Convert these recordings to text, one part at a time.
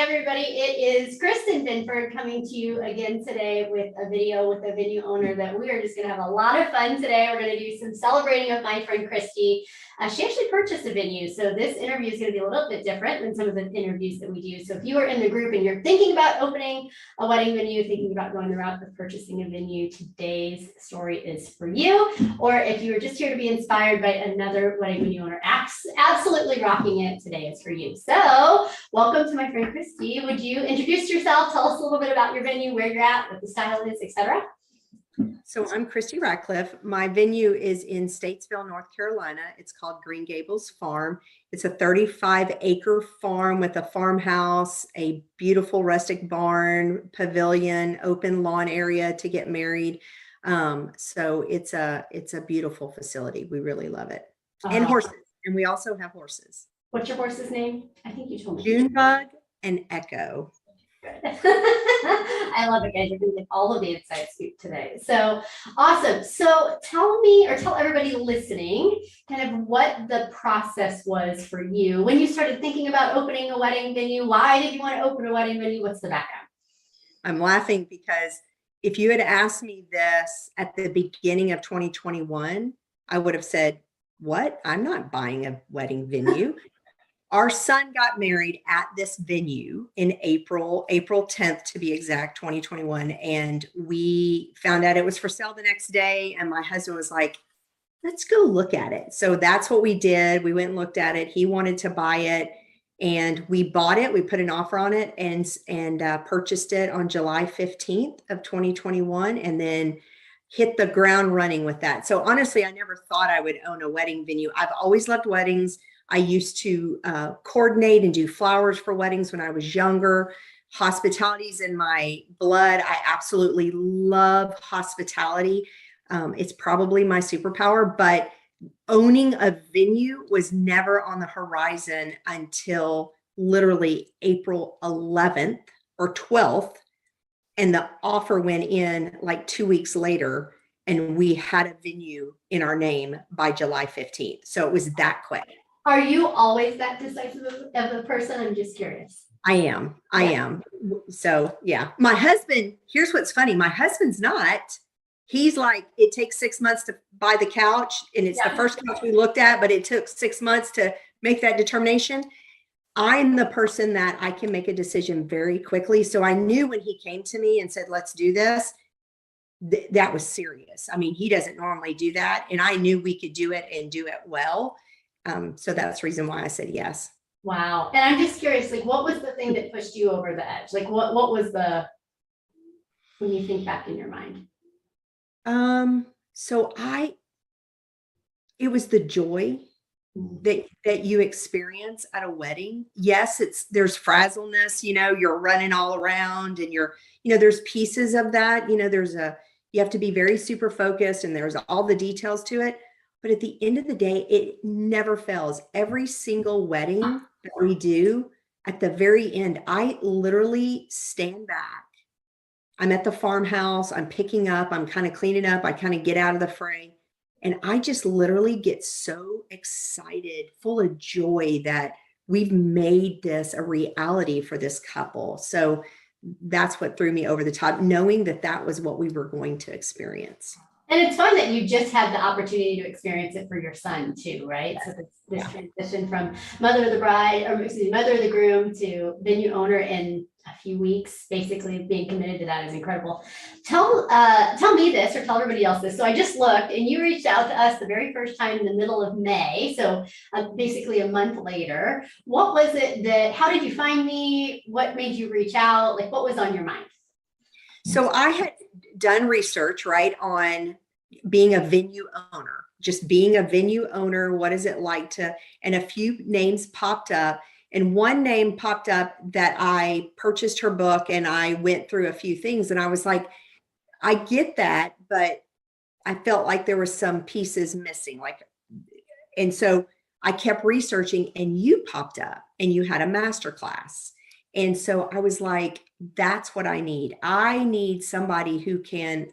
everybody. It is Kristen Binford coming to you again today with a video with a venue owner that we are just going to have a lot of fun today. We're going to do some celebrating of my friend Christy. She actually purchased a venue, so this interview is going to be a little bit different than some of the interviews that we do. So if you are in the group and you're thinking about opening a wedding venue, thinking about going the route of purchasing a venue, today's story is for you. Or if you are just here to be inspired by another wedding venue owner absolutely rocking it, today is for you. So welcome to my friend Christy. Would you introduce yourself? Tell us a little bit about your venue, where you're at, what the style is, etc. So I'm Christy Ratcliffe. My venue is in Statesville, North Carolina. It's called Green Gables Farm. It's a 35-acre farm with a farmhouse, a beautiful rustic barn, pavilion, open lawn area to get married. So it's a beautiful facility. We really love it. And horses. And we also have horses. What's your horse's name? I think you told me. Junebug and Echo. I love it, guys. You're going to get all of the inside scoop today. So awesome. So tell me, or tell everybody listening, kind of what the process was for you when you started thinking about opening a wedding venue. Why did you want to open a wedding venue? What's the background? I'm laughing because if you had asked me this at the beginning of 2021, I would have said, what? I'm not buying a wedding venue. Our son got married at this venue in April 10th to be exact, 2021. And we found out it was for sale the next day. And my husband was like, let's go look at it. So that's what we did. We went and looked at it. He wanted to buy it and we bought it. We put an offer on it and purchased it on July 15th of 2021. And then hit the ground running with that. So honestly, I never thought I would own a wedding venue. I've always loved weddings. I used to coordinate and do flowers for weddings when I was younger. Hospitality's in my blood. I absolutely love hospitality. It's probably my superpower, but owning a venue was never on the horizon until literally April 11th or 12th. And the offer went in like 2 weeks later, and we had a venue in our name by July 15th. So it was that quick. Are you always that decisive of a person? I'm just curious. I am. So yeah, my husband, here's what's funny. My husband's not. He's like, it takes 6 months to buy the couch. And it's the first couch we looked at, but it took 6 months to make that determination. I'm the person that I can make a decision very quickly. So I knew when he came to me and said, let's do this, that was serious. I mean, he doesn't normally do that. And I knew we could do it and do it well. So that's the reason why I said yes. Wow. And I'm just curious, like, what was the thing that pushed you over the edge? Like, what was when you think back in your mind? It was the joy that you experience at a wedding. Yes, there's frazzleness, you're running all around and there's pieces of that, you have to be very super focused and there's all the details to it. But at the end of the day, it never fails. Every single wedding that we do, at the very end, I literally stand back. I'm at the farmhouse, I'm picking up, I'm kind of cleaning up, I kind of get out of the fray. And I just literally get so excited, full of joy that we've made this a reality for this couple. So that's what threw me over the top, knowing that that was what we were going to experience. And it's fun that you just had the opportunity to experience it for your son too, right? So this transition from mother of the bride, or excuse me, mother of the groom to venue owner in a few weeks, basically being committed to that is incredible. Tell me this, or tell everybody else this. So I just looked and you reached out to us the very first time in the middle of May. So basically a month later. What was it how did you find me? What made you reach out? Like, what was on your mind? So I had done research, right, on being a venue owner, just being a venue owner. What is it like and a few names popped up, and one name popped up that I purchased her book and I went through a few things and I was like, I get that, but I felt like there were some pieces missing. And so I kept researching and you popped up and you had a masterclass. And so I was like, that's what I need. I need somebody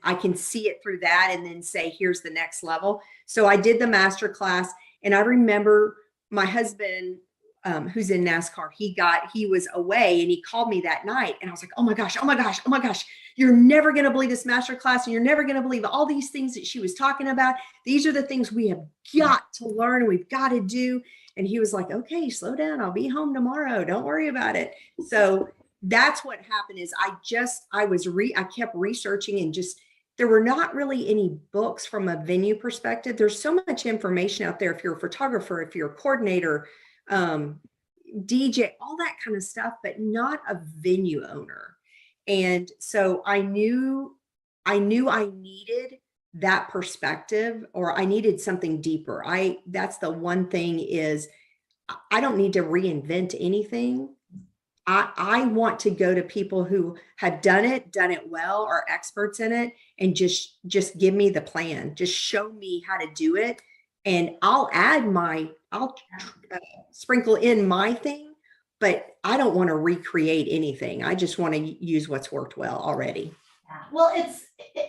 I can see it through that and then say, here's the next level. So I did the master class. And I remember my husband who's in NASCAR, he was away and he called me that night and I was like, oh my gosh, oh my gosh, oh my gosh, you're never going to believe this master class and you're never going to believe all these things that she was talking about. These are the things we have got to learn and we've got to do. And he was like, okay, slow down. I'll be home tomorrow. Don't worry about it. So that's what happened is I kept researching and just, there were not really any books from a venue perspective. There's so much information out there. If you're a photographer, if you're a coordinator, DJ, all that kind of stuff, but not a venue owner. And so I knew I needed that perspective, or I needed something deeper. That's the one thing is I don't need to reinvent anything. I want to go to people who have done it well, are experts in it, and just give me the plan. Just show me how to do it. And I'll sprinkle in my thing, but I don't want to recreate anything. I just want to use what's worked well already. Yeah. Well,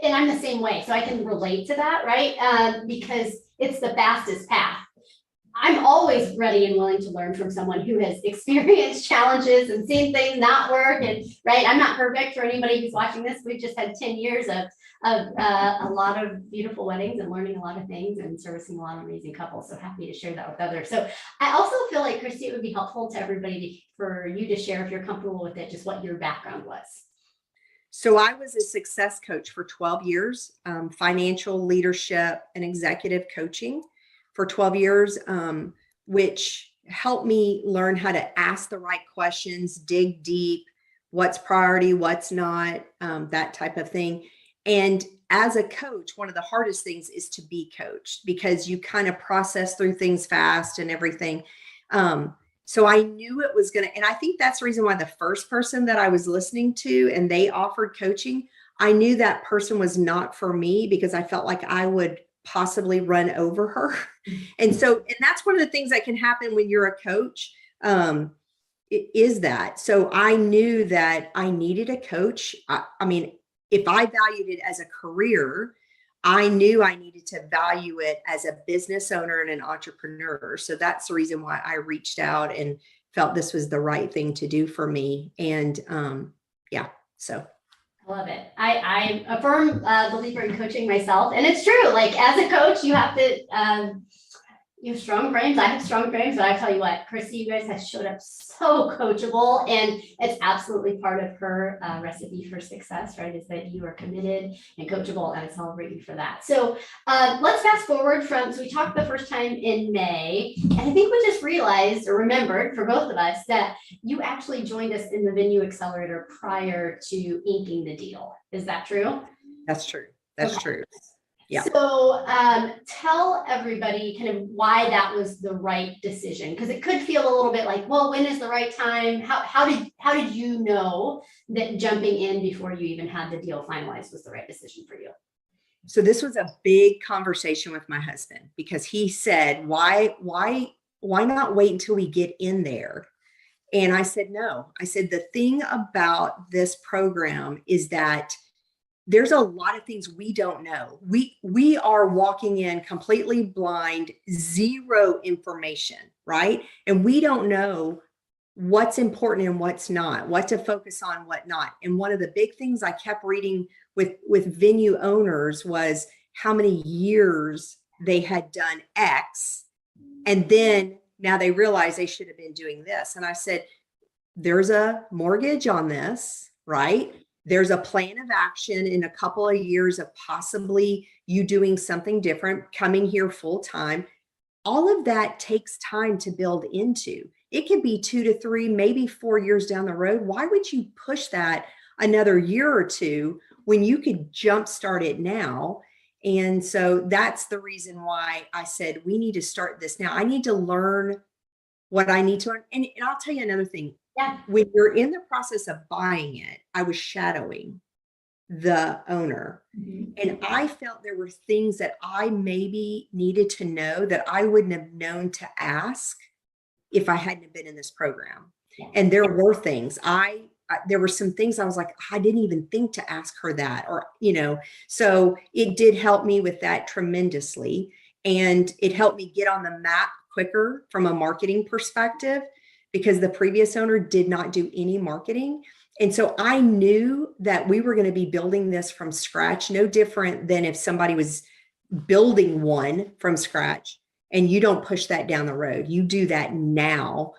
and I'm the same way, so I can relate to that, right? Because it's the fastest path. I'm always ready and willing to learn from someone who has experienced challenges and seen things not work. And right, I'm not perfect for anybody who's watching this. We've just had 10 years of a lot of beautiful weddings and learning a lot of things and servicing a lot of amazing couples. So happy to share that with others. So I also feel like, Christi, it would be helpful to everybody for you to share, if you're comfortable with it, just what your background was. So I was a success coach for 12 years, financial leadership and executive coaching for 12 years, which helped me learn how to ask the right questions, dig deep, what's priority, what's not, that type of thing. And as a coach, one of the hardest things is to be coached because you kind of process through things fast and everything. So I knew it was going to, and I think that's the reason why the first person that I was listening to and they offered coaching, I knew that person was not for me because I felt like I would possibly run over her. And that's one of the things that can happen when you're a coach, is that. So I knew that I needed a coach. I mean, if I valued it as a career, I knew I needed to value it as a business owner and an entrepreneur. So that's the reason why I reached out and felt this was the right thing to do for me. And so. I love it. I'm a firm believer in coaching myself. And it's true, like as a coach, you have to, you have strong frames. I have strong frames, but I tell you what, Christi, you guys have showed up so coachable, and it's absolutely part of her recipe for success, right? Is that you are committed and coachable, and I celebrate you for that. So let's fast forward so we talked the first time in May, and I think we just realized or remembered for both of us that you actually joined us in the Venue Accelerator prior to inking the deal. Is that true? That's true. That's true. Yeah. So tell everybody kind of why that was the right decision, because it could feel a little bit like, well, when is the right time? How did you know that jumping in before you even had the deal finalized was the right decision for you? So this was a big conversation with my husband because he said, why not wait until we get in there? And I said, no. I said, the thing about this program is that there's a lot of things we don't know. We are walking in completely blind, zero information, right? And we don't know what's important and what's not, what to focus on, what not. And one of the big things I kept reading with venue owners was how many years they had done X. And then now they realize they should have been doing this. And I said, there's a mortgage on this, right? There's a plan of action in a couple of years of possibly you doing something different, coming here full time. All of that takes time to build into. It could be 2 to 3, maybe 4 years down the road. Why would you push that another year or two when you could jumpstart it now? And so that's the reason why I said, we need to start this now. I need to learn what I need to learn. And I'll tell you another thing. Yeah. When you're in the process of buying it, I was shadowing the owner. Mm-hmm. And I felt there were things that I maybe needed to know that I wouldn't have known to ask if I hadn't been in this program. Yeah. And there were things there were some things I was like, I didn't even think to ask her that, or, so it did help me with that tremendously. And it helped me get on the map quicker from a marketing perspective. because the previous owner did not do any marketing. And so I knew that we were going to be building this from scratch, no different than if somebody was building one from scratch, and you don't push that down the road. You do that now,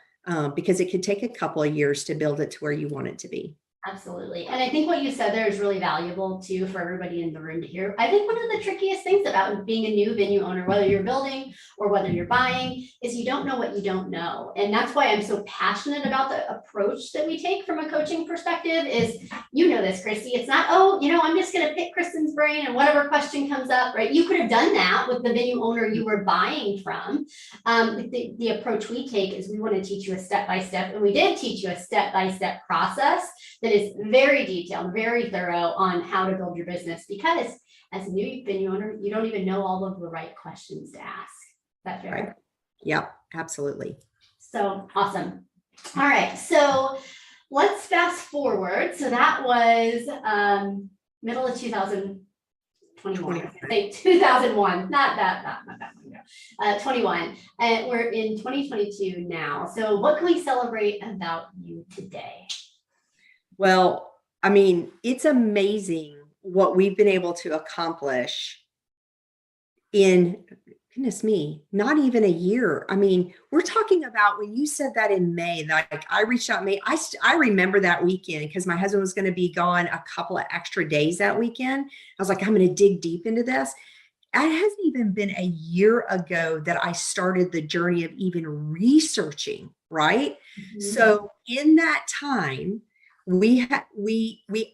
because it could take a couple of years to build it to where you want it to be. Absolutely. And I think what you said there is really valuable too for everybody in the room to hear. I think one of the trickiest things about being a new venue owner, whether you're building or whether you're buying, is you don't know what you don't know. And that's why I'm so passionate about the approach that we take from a coaching perspective is, you know this, Christi, it's not, oh, I'm just going to pick Kristen's brain and whatever question comes up, right? You could have done that with the venue owner you were buying from. The approach we take is we want to teach you a step-by-step, and we did teach you a step-by-step process that is very detailed, very thorough on how to build your business, because as a new venue owner, you don't even know all of the right questions to ask. Is that fair? Right. Yep, absolutely. So awesome. All right, so let's fast forward. So that was middle of 2021. Say 2001, not that long ago. 21, and we're in 2022 now. So what can we celebrate about you today? Well, I mean, it's amazing what we've been able to accomplish in, goodness me, not even a year. I mean, we're talking about when you said that in May, like I reached out in May, I remember that weekend because my husband was going to be gone a couple of extra days that weekend. I was like, I'm going to dig deep into this. It hasn't even been a year ago that I started the journey of even researching, right? Mm-hmm. So in that time, we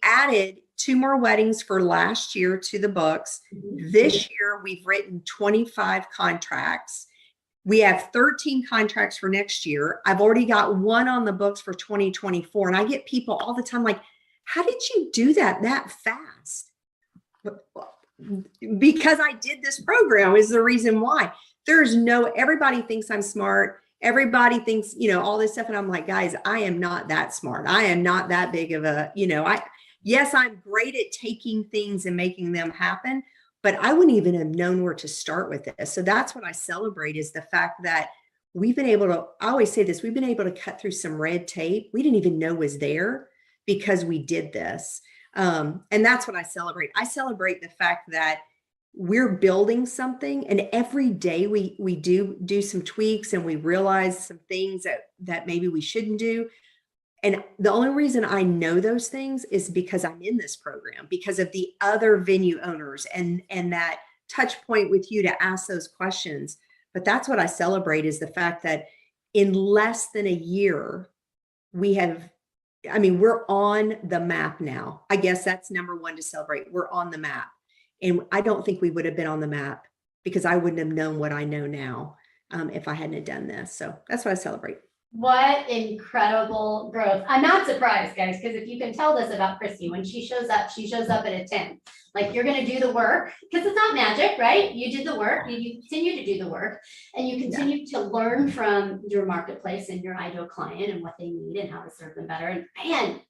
added 2 more weddings for last year to the books. This year, we've written 25 contracts. We have 13 contracts for next year. I've already got 1 on the books for 2024. And I get people all the time like, how did you do that fast? Because I did this program is the reason why. Everybody thinks I'm smart. Everybody thinks, all this stuff. And I'm like, guys, I am not that smart. I am not that big of a, yes, I'm great at taking things and making them happen, but I wouldn't even have known where to start with this. So that's what I celebrate is the fact that we've been able to, I always say this, we've been able to cut through some red tape we didn't even know was there because we did this. And that's what I celebrate. I celebrate the fact that we're building something, and every day we do some tweaks and we realize some things that maybe we shouldn't do. And the only reason I know those things is because I'm in this program, because of the other venue owners and that touch point with you to ask those questions. But that's what I celebrate is the fact that in less than a year, we're on the map now. I guess that's number one to celebrate. We're on the map. And I don't think we would have been on the map because I wouldn't have known what I know now if I hadn't have done this. So that's what I celebrate. What incredible growth. I'm not surprised, guys, because if you can tell this about Christi, when she shows up at a 10. Like, you're going to do the work, because it's not magic, right? You did the work, you continue to do the work, and you continue to learn from your marketplace and your ideal client and what they need and how to serve them better. And man,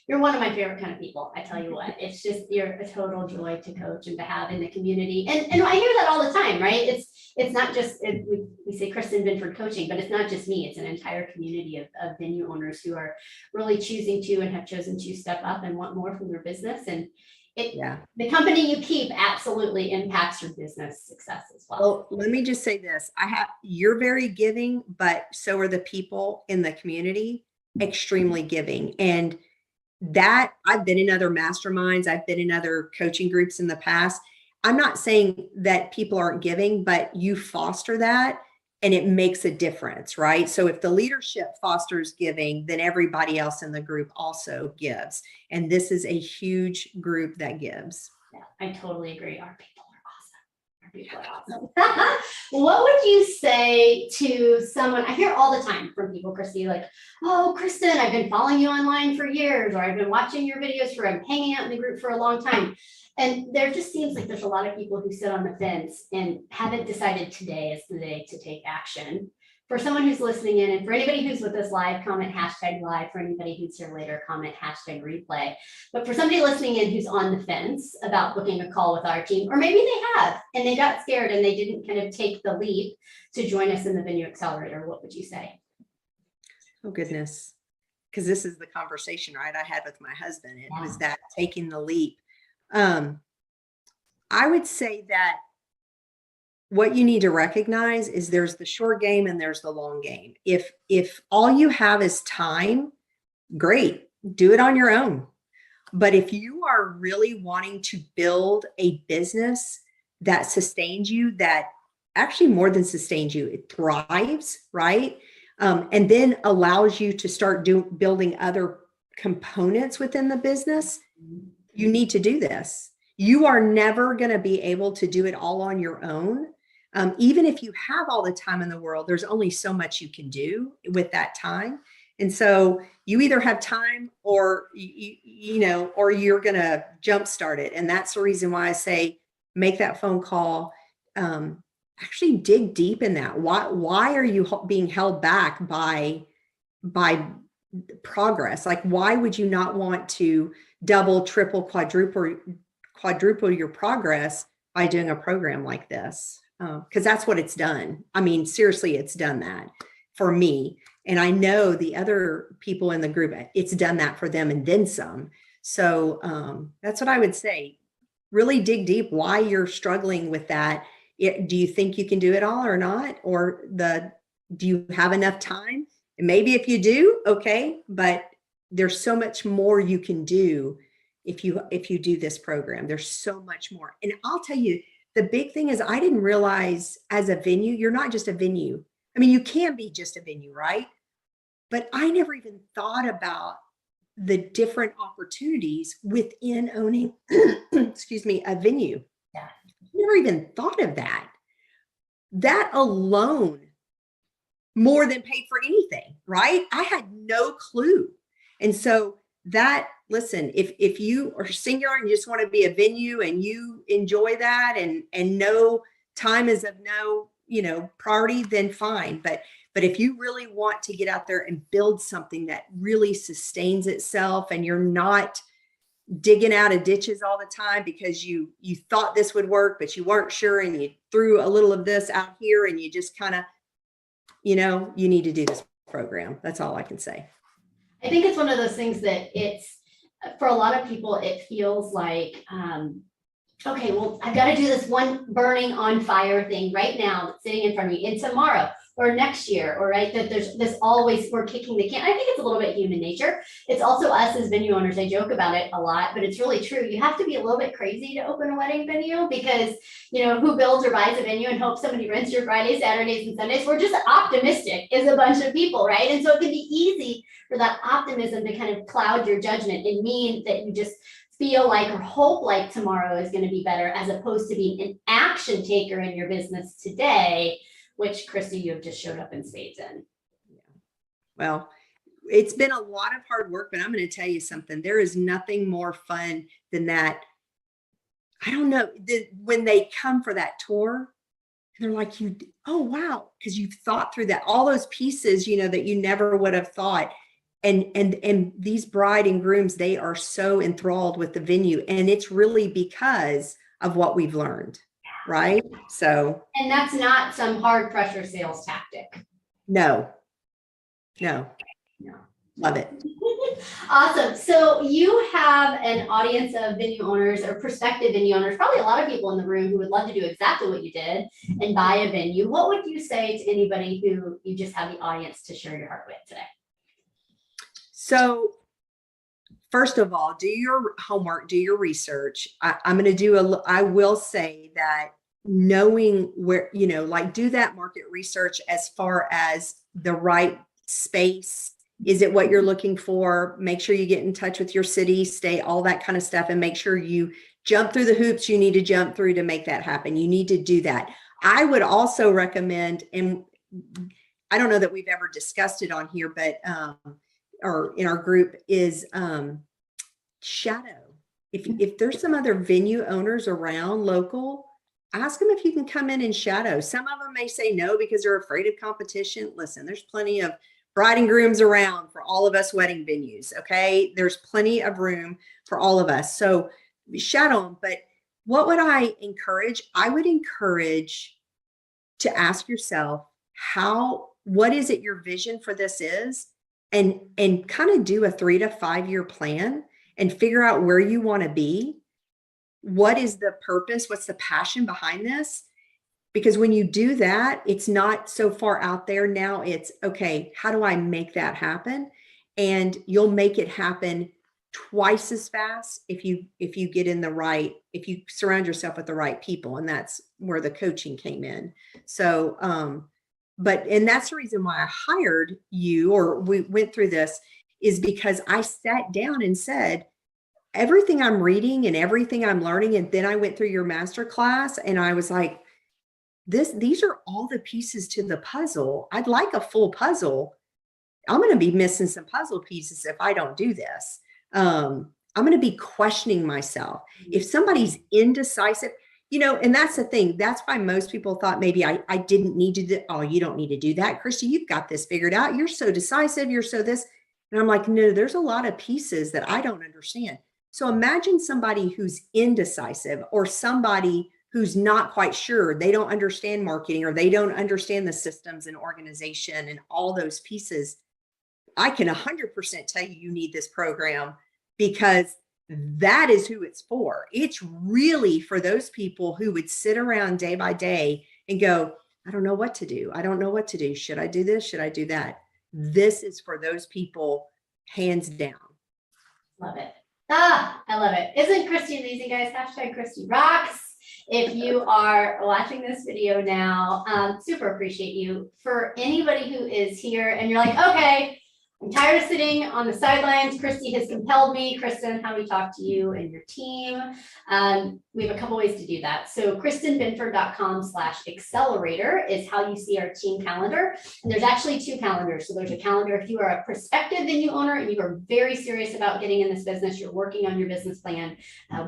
you're one of my favorite kind of people. I tell you what, it's just, you're a total joy to coach and to have in the community. And I hear that all the time, right? It's not just, we say Kristen Binford coaching, but it's not just me. It's an entire community of venue owners who are really choosing to and have chosen to step up and want more from their business. And the company you keep absolutely impacts your business success as well. Well, let me just say this. You're very giving, but so are the people in the community, extremely giving. And that I've been in other masterminds, I've been in other coaching groups in the past. I'm not saying that people aren't giving, but you foster that and it makes a difference, right? So if the leadership fosters giving, then everybody else in the group also gives. And this is a huge group that gives. Yeah, I totally agree. Our people are awesome. What would you say to someone? I hear all the time from people, Christi, like, oh, Kristen, I've been following you online for years, or I've been watching your videos I'm hanging out in the group for a long time. And there just seems like there's a lot of people who sit on the fence and haven't decided today is the day to take action. For someone who's listening in, and for anybody who's with us live, comment #live. For anybody who's here later, comment #replay. But for somebody listening in who's on the fence about booking a call with our team, or maybe they have, and they got scared and they didn't kind of take the leap to join us in the Venue Accelerator, what would you say? Oh, goodness. Because this is the conversation, right, I had with my husband. It was Yeah. that taking the leap. I would say that what you need to recognize is there's the short game and there's the long game. If all you have is time, great, do it on your own. But if you are really wanting to build a business that sustains you, that actually more than sustains you, it thrives, right? And then allows you to start building other components within the business, you need to do this. You are never going to be able to do it all on your own. Even if you have all the time in the world, there's only so much you can do with that time. And so you either have time or, or you're going to jumpstart it. And that's the reason why I say, make that phone call. Actually dig deep in that. Why are you being held back by progress? Like, why would you not want to double, triple, quadruple your progress by doing a program like this? Because that's what it's done. I mean, seriously, it's done that for me. And I know the other people in the group, it's done that for them and then some. So that's what I would say. Really dig deep why you're struggling with that. Do you think you can do it all or not? Or do you have enough time? And maybe if you do, okay, but there's so much more you can do if you do this program. There's so much more. And I'll tell you, the big thing is I didn't realize as a venue, you're not just a venue. I mean, you can be just a venue, right? But I never even thought about the different opportunities within owning, excuse me, a venue. Yeah. Never even thought of that. That alone more than paid for anything, right? I had no clue. And so listen, if you are singular and you just want to be a venue and you enjoy that and no time is of no, priority, then fine. But if you really want to get out there and build something that really sustains itself and you're not digging out of ditches all the time because you thought this would work, but you weren't sure and you threw a little of this out here and you just kind of, you need to do this program. That's all I can say. I think it's one of those things that for a lot of people, it feels like, okay, well, I've got to do this one burning on fire thing right now that's sitting in front of me, and tomorrow or next year, or right, that there's this always, we're kicking the can. I think it's a little bit human nature. It's also us as venue owners. I joke about it a lot, but it's really true. You have to be a little bit crazy to open a wedding venue because, who builds or buys a venue and hopes somebody rents your Fridays, Saturdays, and Sundays? We're just optimistic as a bunch of people, right? And so it can be easy for that optimism to kind of cloud your judgment and mean that you just feel like or hope like tomorrow is going to be better, as opposed to being an action taker in your business today, which Christi, you have just showed up in spades in. Well, it's been a lot of hard work, but I'm going to tell you something. There is nothing more fun than that. I don't know, when they come for that tour, they're like, oh, wow, because you've thought through that, all those pieces, that you never would have thought. And these bride and grooms, they are so enthralled with the venue, and it's really because of what we've learned, right? So, and that's not some hard pressure sales tactic. No, love it. Awesome. So you have an audience of venue owners or prospective venue owners, probably a lot of people in the room who would love to do exactly what you did and buy a venue. What would you say to anybody who you just have the audience to share your heart with today? So first of all, do your homework, do your research. I will say that knowing where, do that market research as far as the right space. Is it what you're looking for? Make sure you get in touch with your city, state, all that kind of stuff, and make sure you jump through the hoops you need to jump through to make that happen. You need to do that. I would also recommend, and I don't know that we've ever discussed it on here, but or in our group, is shadow. If there's some other venue owners around local, ask them if you can come in and shadow. Some of them may say no because they're afraid of competition. Listen, there's plenty of bride and grooms around for all of us wedding venues. Okay. There's plenty of room for all of us. So shadow them. But what would I encourage? I would encourage to ask yourself, what is it your vision for this is? and kind of do a 3 to 5 year plan and figure out where you want to be. What is the purpose? What's the passion behind this? Because when you do that, it's not so far out there. Now it's, okay, how do I make that happen? And you'll make it happen twice as fast if you get in the right, if you surround yourself with the right people. And that's where the coaching came in. So, and that's the reason why I hired you, or we went through this, is because I sat down and said, everything I'm reading and everything I'm learning. And then I went through your master class and I was like, these are all the pieces to the puzzle. I'd like a full puzzle. I'm going to be missing some puzzle pieces if I don't do this. I'm going to be questioning myself. If somebody's indecisive, and that's the thing. That's why most people thought maybe I didn't need to do, oh, you don't need to do that, Christi, you've got this figured out. You're so decisive. You're so this. And I'm like, no, there's a lot of pieces that I don't understand. So imagine somebody who's indecisive, or somebody who's not quite sure. They don't understand marketing, or they don't understand the systems and organization and all those pieces. I can 100% tell you need this program, because that is who it's for. It's really for those people who would sit around day by day and go, I don't know what to do. I don't know what to do. Should I do this? Should I do that? This is for those people, hands down. Love it. I love it. Isn't Christi amazing, guys? Hashtag Christi rocks. If you are watching this video now, super appreciate you. For anybody who is here and you're like, okay, I'm tired of sitting on the sidelines. Christi has compelled me. Kristen, how do we talk to you and your team? We have a couple ways to do that. So KristenBinford.com/accelerator is how you see our team calendar. And there's actually 2 calendars. So there's a calendar if you are a prospective venue owner and you are very serious about getting in this business, you're working on your business plan.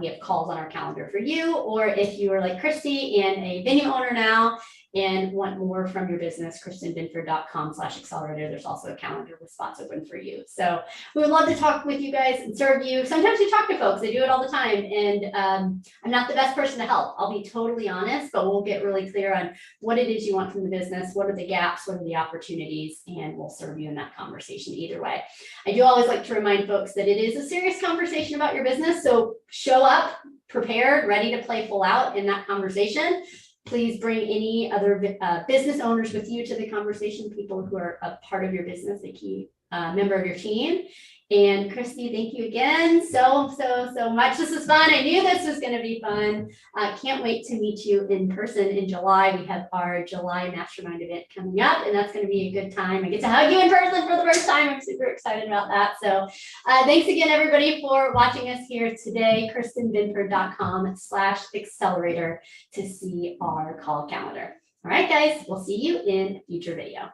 We have calls on our calendar for you. Or if you are like Christi and a venue owner now and want more from your business, KristenBinford.com/accelerator. There's also a calendar with spots open for you. So we would love to talk with you guys and serve you. Sometimes we talk to folks, they do it all the time. And I'm not the best person to help. I'll be totally honest, but we'll get really clear on what it is you want from the business. What are the gaps? What are the opportunities? And we'll serve you in that conversation either way. I do always like to remind folks that it is a serious conversation about your business. So show up prepared, ready to play full out in that conversation. Please bring any other business owners with you to the conversation, people who are a part of your business, a key member of your team. And Christi, thank you again so much. This is fun. I knew this was going to be fun. Can't wait to meet you in person in July. We have our July mastermind event coming up, and that's going to be a good time. I get to hug you in person for the first time. I'm super excited about that. So thanks again, everybody, for watching us here today. KristenBinford.com/accelerator to see our call calendar. All right, guys, we'll see you in a future video.